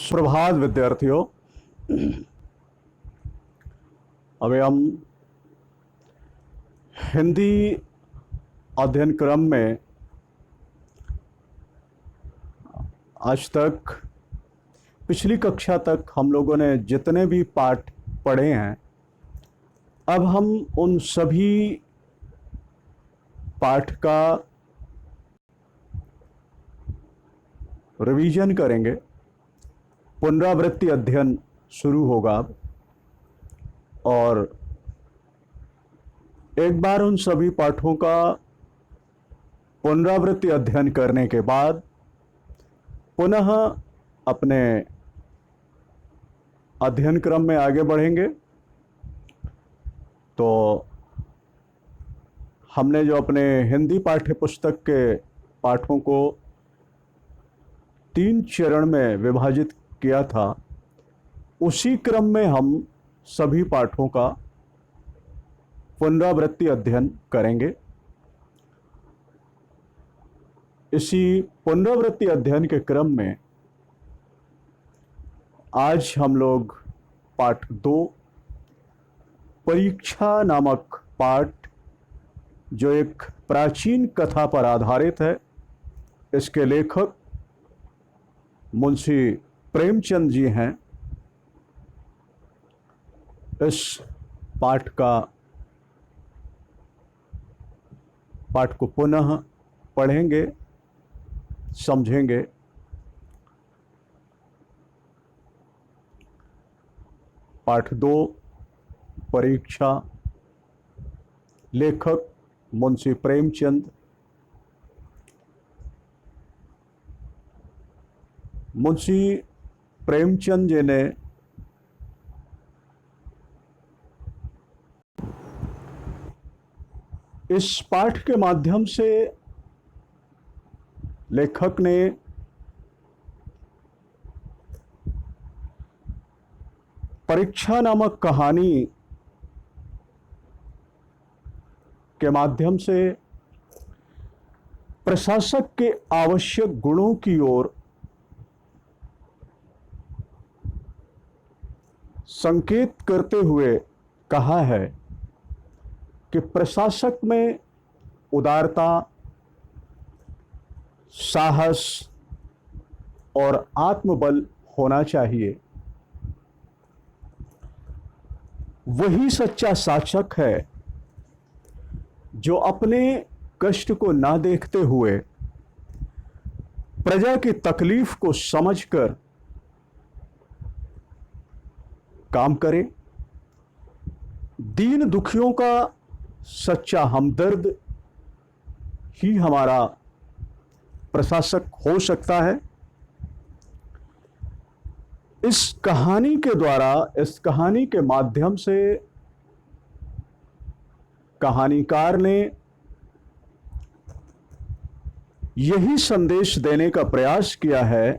सुप्रभात विद्यार्थियों। अभी हम हिंदी अध्ययन क्रम में आज तक पिछली कक्षा तक हम लोगों ने जितने भी पाठ पढ़े हैं, अब हम उन सभी पाठ का रिवीजन करेंगे। पुनरावृत्ति अध्ययन शुरू होगा अब, और एक बार उन सभी पाठों का पुनरावृत्ति अध्ययन करने के बाद पुनः अपने अध्ययन क्रम में आगे बढ़ेंगे। तो हमने जो अपने हिंदी पाठ्य पुस्तक के पाठों को 3 चरण में विभाजित किया था, उसी क्रम में हम सभी पाठों का पुनरावृत्ति अध्ययन करेंगे। इसी पुनरावृत्ति अध्ययन के क्रम में आज हम लोग पाठ 2 परीक्षा नामक पाठ, जो एक प्राचीन कथा पर आधारित है, इसके लेखक मुंशी प्रेमचंद जी हैं, इस पाठ को पुनः पढ़ेंगे, समझेंगे। पाठ 2 परीक्षा, लेखक मुंशी प्रेमचंद। मुंशी प्रेमचंद जी ने इस पाठ के माध्यम से, लेखक ने परीक्षा नामक कहानी के माध्यम से प्रशासक के आवश्यक गुणों की ओर संकेत करते हुए कहा है कि प्रशासक में उदारता, साहस और आत्मबल होना चाहिए। वही सच्चा शासक है जो अपने कष्ट को ना देखते हुए प्रजा की तकलीफ को समझकर काम करे। दीन दुखियों का सच्चा हमदर्द ही हमारा प्रशासक हो सकता है। इस कहानी के द्वारा, इस कहानी के माध्यम से कहानीकार ने यही संदेश देने का प्रयास किया है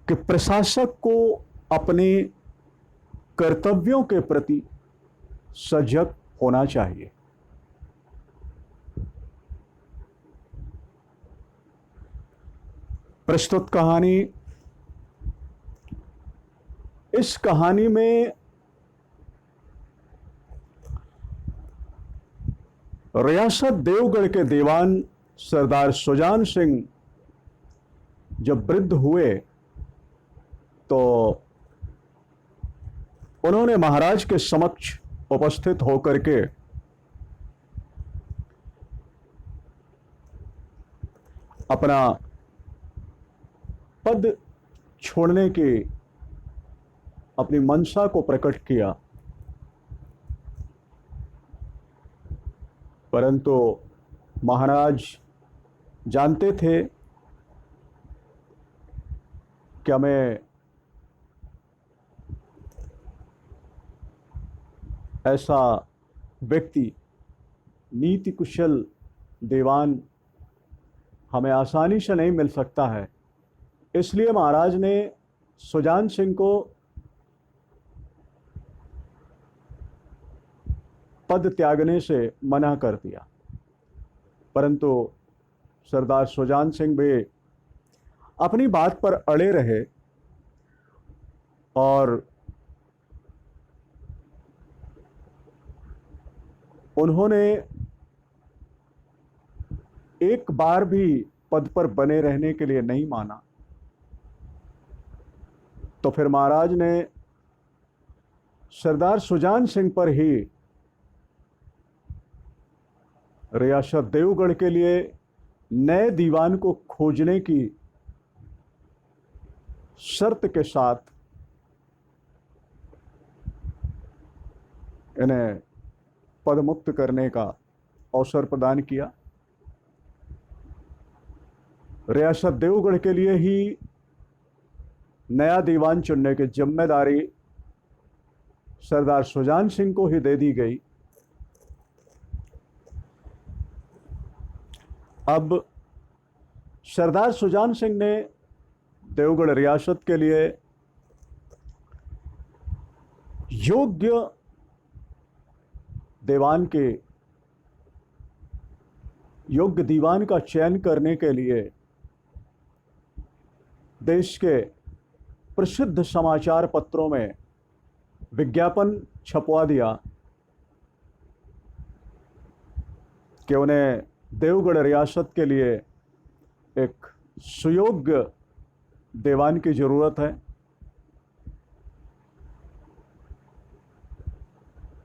कि प्रशासक को अपने कर्तव्यों के प्रति सजग होना चाहिए। प्रस्तुत कहानी, इस कहानी में रियासत देवगढ़ के दीवान सरदार सुजान सिंह जब वृद्ध हुए तो उन्होंने महाराज के समक्ष उपस्थित होकर के अपना पद छोड़ने की अपनी मंशा को प्रकट किया, परंतु महाराज जानते थे कि हमें ऐसा व्यक्ति, नीति कुशल दीवान हमें आसानी से नहीं मिल सकता है। इसलिए महाराज ने सुजान सिंह को पद त्यागने से मना कर दिया, परंतु सरदार सुजान सिंह भी अपनी बात पर अड़े रहे और उन्होंने एक बार भी पद पर बने रहने के लिए नहीं माना। तो फिर महाराज ने सरदार सुजान सिंह पर ही रियासत देवगढ़ के लिए नए दीवान को खोजने की शर्त के साथ इन्हें पदमुक्त करने का अवसर प्रदान किया। रियासत देवगढ़ के लिए ही नया दीवान चुनने की जिम्मेदारी सरदार सुजान सिंह को ही दे दी गई। अब सरदार सुजान सिंह ने देवगढ़ रियासत के लिए योग्य दीवान का चयन करने के लिए देश के प्रसिद्ध समाचार पत्रों में विज्ञापन छपवा दिया कि उन्हें देवगढ़ रियासत के लिए एक सुयोग्य दीवान की जरूरत है।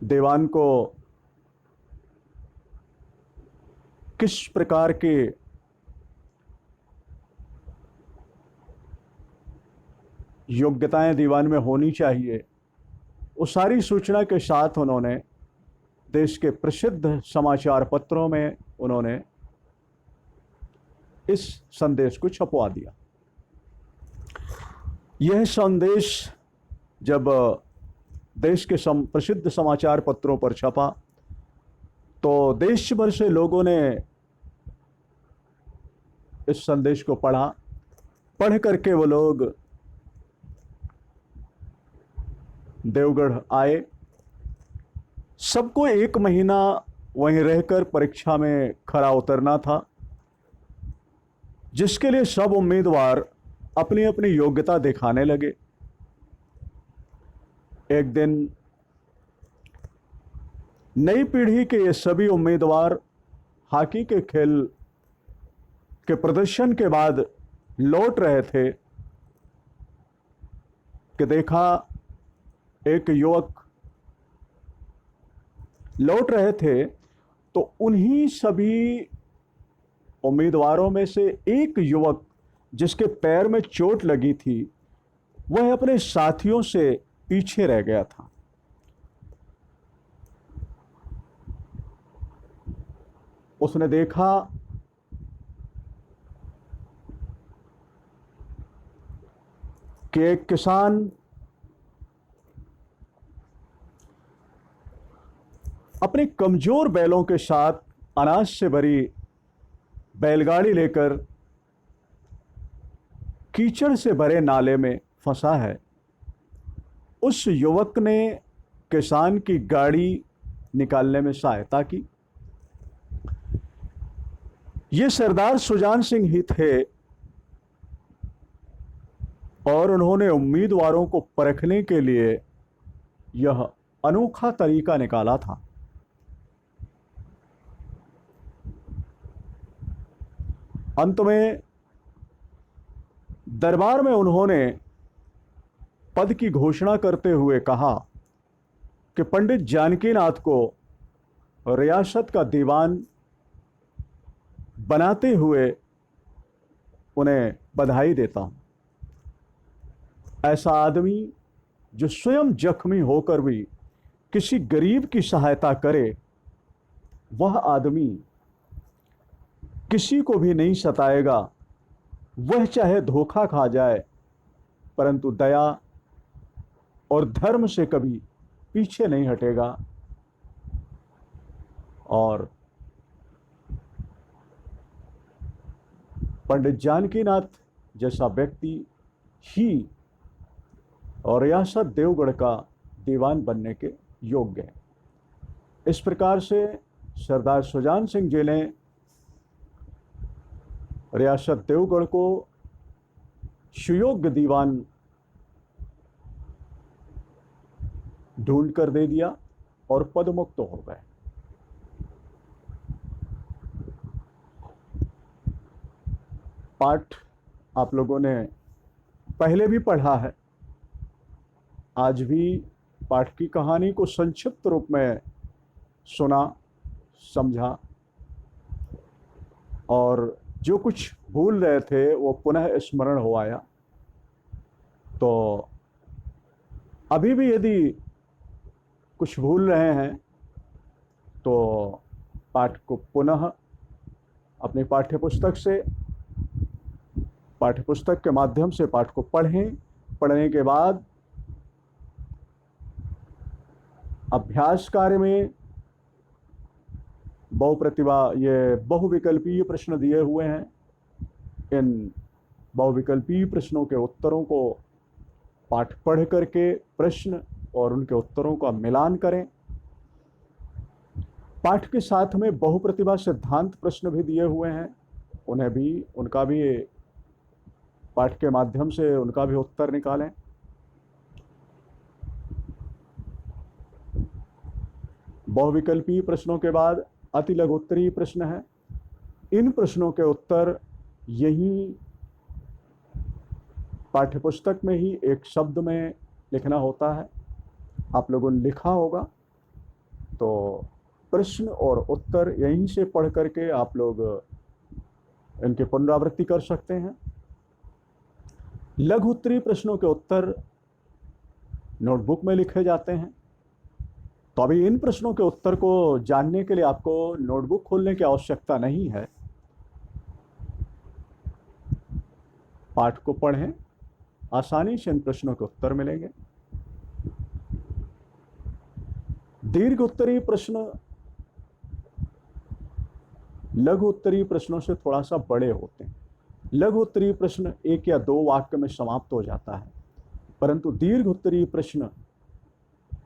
दीवान को किस प्रकार की योग्यताएं दीवान में होनी चाहिए, उस सारी सूचना के साथ उन्होंने देश के प्रसिद्ध समाचार पत्रों में उन्होंने इस संदेश को छपवा दिया। यह संदेश जब देश के प्रसिद्ध समाचार पत्रों पर छपा तो देश भर से लोगों ने इस संदेश को पढ़ा। पढ़ करके वो लोग देवगढ़ आए। सबको 1 महीना वहीं रहकर परीक्षा में खरा उतरना था, जिसके लिए सब उम्मीदवार अपनी अपनी योग्यता दिखाने लगे। एक दिन नई पीढ़ी के ये सभी उम्मीदवार हॉकी के खेल के प्रदर्शन के बाद लौट रहे थे कि देखा एक युवक लौट रहे थे। तो उन्हीं सभी उम्मीदवारों में से एक युवक जिसके पैर में चोट लगी थी, वह अपने साथियों से पीछे रह गया था। उसने देखा कि एक किसान अपने कमजोर बैलों के साथ अनाज से भरी बैलगाड़ी लेकर कीचड़ से भरे नाले में फंसा है। उस युवक ने किसान की गाड़ी निकालने में सहायता की। ये सरदार सुजान सिंह ही थे और उन्होंने उम्मीदवारों को परखने के लिए यह अनोखा तरीका निकाला था। अंत में दरबार में उन्होंने पद की घोषणा करते हुए कहा कि पंडित जानकीनाथ को रियासत का दीवान बनाते हुए उन्हें बधाई देता हूं। ऐसा आदमी जो स्वयं जख्मी होकर भी किसी गरीब की सहायता करे, वह आदमी किसी को भी नहीं सताएगा। वह चाहे धोखा खा जाए, परंतु दया और धर्म से कभी पीछे नहीं हटेगा। और पंडित जानकीनाथ जैसा व्यक्ति ही और रियासत देवगढ़ का दीवान बनने के योग्य है। इस प्रकार से सरदार सुजान सिंह जी ने रियासत देवगढ़ को सुयोग्य दीवान ढूंढ कर दे दिया और पदमुक्त हो गए। पाठ आप लोगों ने पहले भी पढ़ा है, आज भी पाठ की कहानी को संक्षिप्त रूप में सुना, समझा, और जो कुछ भूल रहे थे वो पुनः स्मरण हो आया। तो अभी भी यदि कुछ भूल रहे हैं तो पाठ को पुनः अपनी पाठ्यपुस्तक के माध्यम से पाठ को पढ़ें। पढ़ने के बाद अभ्यास कार्य में बहुविकल्पीय प्रश्न दिए हुए हैं। इन बहुविकल्पीय प्रश्नों के उत्तरों को पाठ पढ़ करके प्रश्न और उनके उत्तरों का मिलान करें। पाठ के साथ में बहुप्रतिभा सिद्धांत प्रश्न भी दिए हुए हैं, उनका भी पाठ के माध्यम से उनका भी उत्तर निकालें। बहुविकल्पीय प्रश्नों के बाद अति लघुत्तरीय प्रश्न है। इन प्रश्नों के उत्तर यही पाठ्यपुस्तक में ही एक शब्द में लिखना होता है। आप लोगों ने लिखा होगा, तो प्रश्न और उत्तर यहीं से पढ़ करके आप लोग इनकी पुनरावृत्ति कर सकते हैं। लघु उत्तरीय प्रश्नों के उत्तर नोटबुक में लिखे जाते हैं। तो अभी इन प्रश्नों के उत्तर को जानने के लिए आपको नोटबुक खोलने की आवश्यकता नहीं है। पाठ को पढ़ें, आसानी से इन प्रश्नों के उत्तर मिलेंगे। दीर्घ उत्तरीय प्रश्न लघु उत्तरीय प्रश्नों से थोड़ा सा बड़े होते हैं। लघु उत्तरीय प्रश्न 1 या 2 वाक्य में समाप्त हो जाता है, परंतु दीर्घ उत्तरीय प्रश्न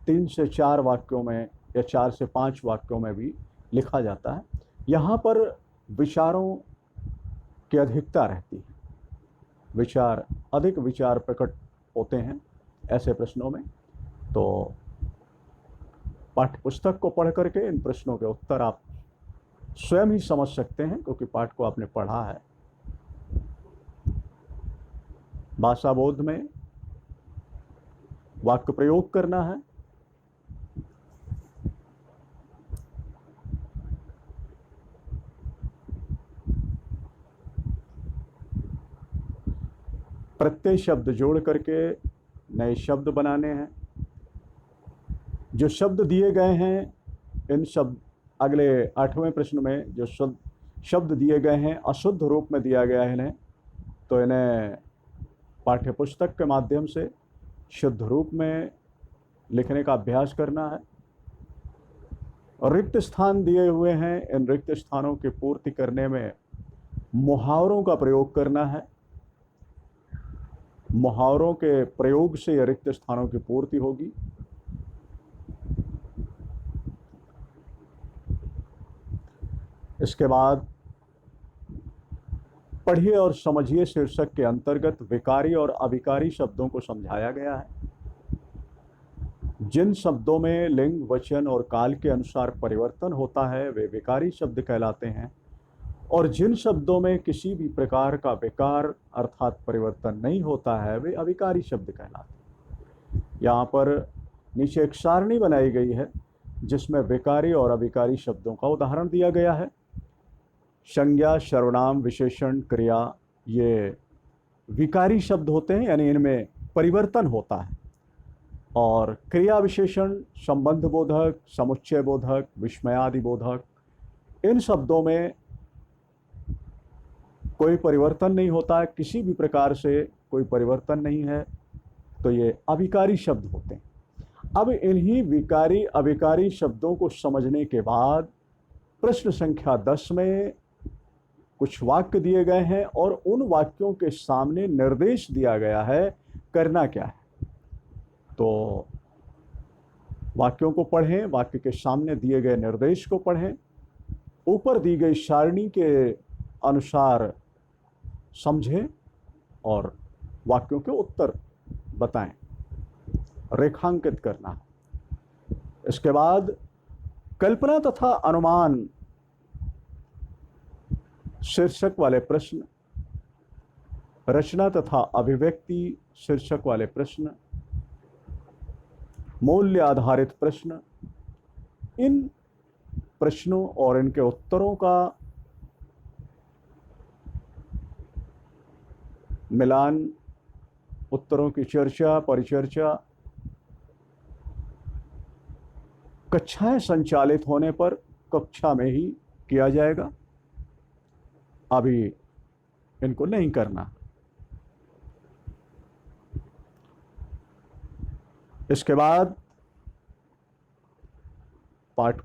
3 से 4 वाक्यों में या 4 से 5 वाक्यों में भी लिखा जाता है। यहाँ पर विचारों की अधिकता रहती है, अधिक विचार प्रकट होते हैं ऐसे प्रश्नों में। तो पाठ्यपुस्तक को पढ़ करके इन प्रश्नों के उत्तर आप स्वयं ही समझ सकते हैं, क्योंकि पाठ को आपने पढ़ा है। भाषा बोध में वाक्य प्रयोग करना है। प्रत्यय शब्द जोड़ करके नए शब्द बनाने हैं। जो शब्द दिए गए हैं, इन शब्द अगले 8वें प्रश्न में जो शब्द दिए गए हैं अशुद्ध रूप में दिया गया है इन्हें, तो इन्हें पाठ्यपुस्तक के माध्यम से शुद्ध रूप में लिखने का अभ्यास करना है। रिक्त स्थान दिए हुए हैं, इन रिक्त स्थानों की पूर्ति करने में मुहावरों का प्रयोग करना है। मुहावरों के प्रयोग से रिक्त स्थानों की पूर्ति होगी। इसके बाद पढ़िए और समझिए शीर्षक के अंतर्गत विकारी और अविकारी शब्दों को समझाया गया है। जिन शब्दों में लिंग, वचन और काल के अनुसार परिवर्तन होता है वे विकारी शब्द कहलाते हैं, और जिन शब्दों में किसी भी प्रकार का विकार अर्थात परिवर्तन नहीं होता है वे अविकारी शब्द कहलाते हैं। यहाँ पर नीचे एक सारणी बनाई गई है जिसमें विकारी और अविकारी शब्दों का उदाहरण दिया गया है। संज्ञा, सर्वनाम, विशेषण, क्रिया ये विकारी शब्द होते हैं, यानी इनमें परिवर्तन होता है। और क्रिया विशेषण संबंध बोधक, समुच्चय बोधक, विस्मयादि बोधक, इन शब्दों में कोई परिवर्तन नहीं होता है, किसी भी प्रकार से कोई परिवर्तन नहीं है, तो ये अविकारी शब्द होते हैं। अब इन्हीं विकारी अविकारी शब्दों को समझने के बाद प्रश्न संख्या 10 में कुछ वाक्य दिए गए हैं और उन वाक्यों के सामने निर्देश दिया गया है करना क्या है। तो वाक्यों को पढ़ें, वाक्य के सामने दिए गए निर्देश को पढ़ें, ऊपर दी गई सारणी के अनुसार समझें और वाक्यों के उत्तर बताएं। रेखांकित करना है। इसके बाद कल्पना तथा अनुमान शीर्षक वाले प्रश्न, रचना तथा अभिव्यक्ति शीर्षक वाले प्रश्न, मूल्य आधारित प्रश्न। इन प्रश्नों और इनके उत्तरों का मिलान, उत्तरों की चर्चा, परिचर्चा कक्षाएं संचालित होने पर कक्षा में ही किया जाएगा। अभी इनको नहीं करना। इसके बाद पाठ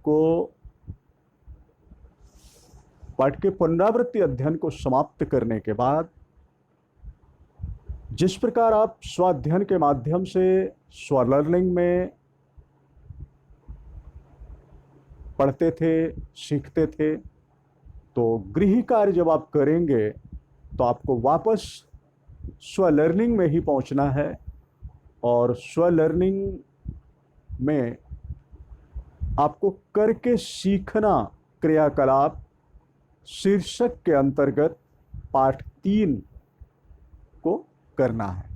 के पुनरावृत्ति अध्ययन को समाप्त करने के बाद जिस प्रकार आप स्वाध्ययन के माध्यम से स्वलर्निंग में पढ़ते थे, सीखते थे, तो गृह कार्य जब आप करेंगे तो आपको वापस स्वलर्निंग में ही पहुंचना है। और स्वलर्निंग में आपको करके सीखना क्रियाकलाप शीर्षक के अंतर्गत पाठ 3 को करना है।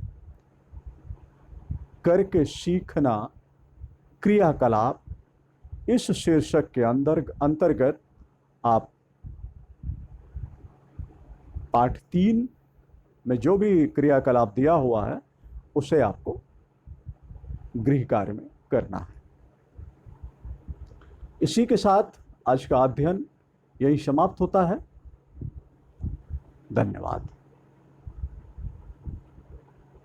करके सीखना क्रियाकलाप, इस शीर्षक के अंतर्गत आप पाठ 3 में जो भी क्रियाकलाप दिया हुआ है उसे आपको गृह कार्य में करना है। इसी के साथ आज का अध्ययन यही समाप्त होता है। धन्यवाद।